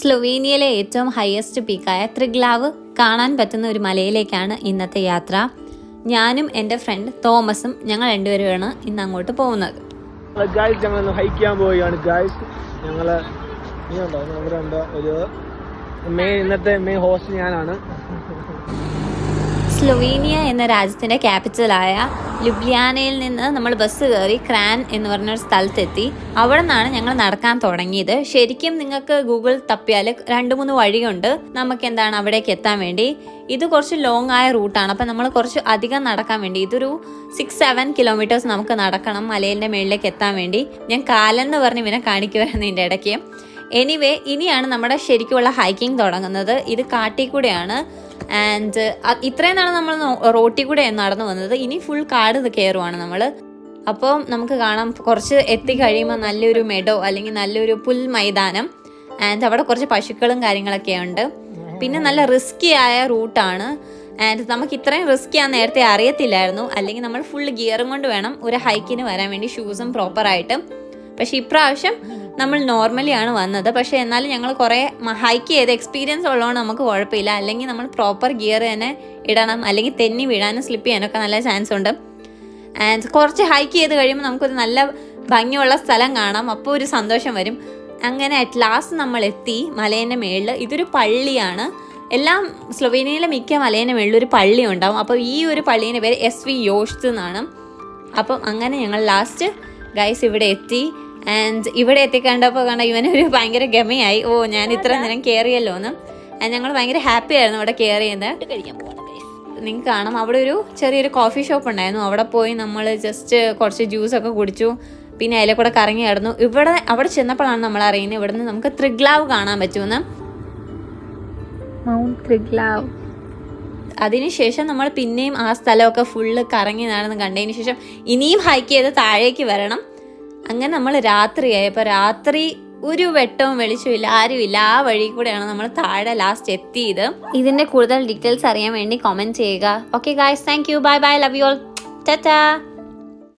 സ്ലൊവേനിയയിലെ ഏറ്റവും ഹയസ്റ്റ് പീക്കായ ത്രിഗ്ലാവ് കാണാൻ പറ്റുന്ന ഒരു മലയിലേക്കാണ് ഇന്നത്തെ യാത്ര. ഞാനും എൻ്റെ ഫ്രണ്ട് തോമസും ഞങ്ങൾ രണ്ടുപേരുമാണ് ഇന്ന് അങ്ങോട്ട് പോകുന്നത്. ഞങ്ങൾ ഹൈക്ക് ചെയ്യാൻ പോവുകയാണ് ഗായ്സ്. ഇന്നത്തെ മെയിൻ ഹോസ്റ്റ് ഞാനാണ്. സ്ലൊവേനിയ എന്ന രാജ്യത്തിൻ്റെ ക്യാപിറ്റലായ ലുബ്ലിയാനയിൽ നിന്ന് നമ്മൾ ബസ് കയറി ക്രാൻ എന്ന് പറഞ്ഞൊരു സ്ഥലത്തെത്തി. അവിടെ നിന്നാണ് ഞങ്ങൾ നടക്കാൻ തുടങ്ങിയത്. ശരിക്കും നിങ്ങൾക്ക് ഗൂഗിൾ തപ്പിയാൽ 2-3 വഴിയുണ്ട് നമുക്ക് അവിടേക്ക് എത്താൻ വേണ്ടി. ഇത് കുറച്ച് ലോങ് ആയ റൂട്ടാണ്. അപ്പം നമ്മൾ കുറച്ച് അധികം നടക്കാൻ വേണ്ടി ഇതൊരു 6-7 കിലോമീറ്റേഴ്സ് നമുക്ക് നടക്കണം മലയിൻ്റെ മുകളിലേക്ക് എത്താൻ വേണ്ടി. ഞാൻ കാലെന്ന് പറഞ്ഞ് ഇവനെ കാണിക്കുമായിരുന്നു ഇതിൻ്റെ ഇടയ്ക്ക്. എനിവേ, ഇനിയാണ് നമ്മുടെ ശരിക്കുള്ള ഹൈക്കിംഗ് തുടങ്ങുന്നത്. ഇത് കാട്ടിൽ കൂടെയാണ്. ആൻഡ് ഇത്രയും നാളെ നമ്മൾ റോട്ടിൽ കൂടെ നടന്നു വന്നത്. ഇനി ഫുൾ കാട് കയറുവാണ് നമ്മൾ. അപ്പോൾ നമുക്ക് കാണാം കുറച്ച് എത്തിക്കഴിയുമ്പോൾ നല്ലൊരു മെഡോ അല്ലെങ്കിൽ നല്ലൊരു പുൽ മൈതാനം. ആൻഡ് അവിടെ കുറച്ച് പശുക്കളും കാര്യങ്ങളൊക്കെ ഉണ്ട്. പിന്നെ നല്ല റിസ്കി ആയ റൂട്ടാണ്. ആൻഡ് നമുക്ക് ഇത്രയും റിസ്കി ആണെന്ന് നേരത്തെ അറിയത്തില്ലായിരുന്നു. അല്ലെങ്കിൽ നമ്മൾ ഫുൾ ഗിയറും കൊണ്ട് വേണം ഒരു ഹൈക്കിന് വരാൻ വേണ്ടി, ഷൂസും പ്രോപ്പറായിട്ട്. പക്ഷെ ഇപ്രാവശ്യം നമ്മൾ നോർമലി ആണ് വന്നത്. പക്ഷേ എന്നാലും ഞങ്ങൾ കുറേ ഹൈക്ക് ചെയ്ത് എക്സ്പീരിയൻസ് ഉള്ളതുകൊണ്ട് നമുക്ക് കുഴപ്പമില്ല. അല്ലെങ്കിൽ നമ്മൾ പ്രോപ്പർ ഗിയർ തന്നെ ഇടണം, അല്ലെങ്കിൽ തെന്നി വീഴാനും സ്ലിപ്പ് ചെയ്യാനൊക്കെ നല്ല ചാൻസ് ഉണ്ട്. ആൻഡ് കുറച്ച് ഹൈക്ക് ചെയ്ത് കഴിയുമ്പോൾ നമുക്കൊരു നല്ല ഭംഗിയുള്ള സ്ഥലം കാണാം. അപ്പോൾ ഒരു സന്തോഷം വരും. അങ്ങനെ അറ്റ് ലാസ്റ്റ് നമ്മൾ എത്തി മലേൻ്റെ മേളിൽ. ഇതൊരു പള്ളിയാണ്. എല്ലാം സ്ലൊവേനിയയിലെ മിക്ക മലേൻ്റെ മേളിൽ ഒരു പള്ളി ഉണ്ടാവും. അപ്പോൾ ഈ ഒരു പള്ളീൻ്റെ പേര് SV യോഷ്ത് എന്നാണ്. അപ്പം അങ്ങനെ ഞങ്ങൾ ലാസ്റ്റ് ഗൈസ് ഇവിടെ എത്തി. ആൻഡ് ഇവിടെ എത്തിക്കണ്ടപ്പോൾ ഇവനൊരു ഭയങ്കര ഗമയായി. ഞാൻ ഇത്ര നേരം കയറിയല്ലോ എന്ന്. ആൻഡ് ഞങ്ങൾ ഭയങ്കര ഹാപ്പി ആയിരുന്നു അവിടെ കയറി കഴിക്കാൻ പോകണം. നിങ്ങൾക്ക് കാണാം അവിടെ ഒരു ചെറിയൊരു കോഫി ഷോപ്പ് ഉണ്ടായിരുന്നു. അവിടെ പോയി നമ്മൾ ജസ്റ്റ് കുറച്ച് ജ്യൂസൊക്കെ കുടിച്ചു. പിന്നെ അതിലെ കൂടെ കറങ്ങി കിടന്നു. അവിടെ ചെന്നപ്പോഴാണ് നമ്മൾ അറിയുന്നത് ഇവിടെ നിന്ന് നമുക്ക് ത്രിഗ്ലാവ് കാണാൻ പറ്റുമെന്ന്. മൗണ്ട് ത്രിഗ്ലാവ്. അതിനുശേഷം നമ്മൾ പിന്നെയും ആ സ്ഥലമൊക്കെ ഫുള്ള് കറങ്ങി നടന്ന് കണ്ടതിന് ശേഷം ഇനിയും ഹൈക്ക് ചെയ്ത് താഴേക്ക് വരണം. അങ്ങനെ നമ്മൾ രാത്രിയായി. അപ്പോൾ രാത്രി ഒരു വെട്ടവും വെളിച്ചമില്ല, ആരുമില്ല. ആ വഴി കൂടെയാണ് നമ്മൾ താഴെ ലാസ്റ്റ് എത്തിയത്. ഇതിൻ്റെ കൂടുതൽ ഡീറ്റെയിൽസ് അറിയാൻ വേണ്ടി കമൻറ്റ് ചെയ്യുക. Okay guys, thank you, bye bye, love you all, Tata.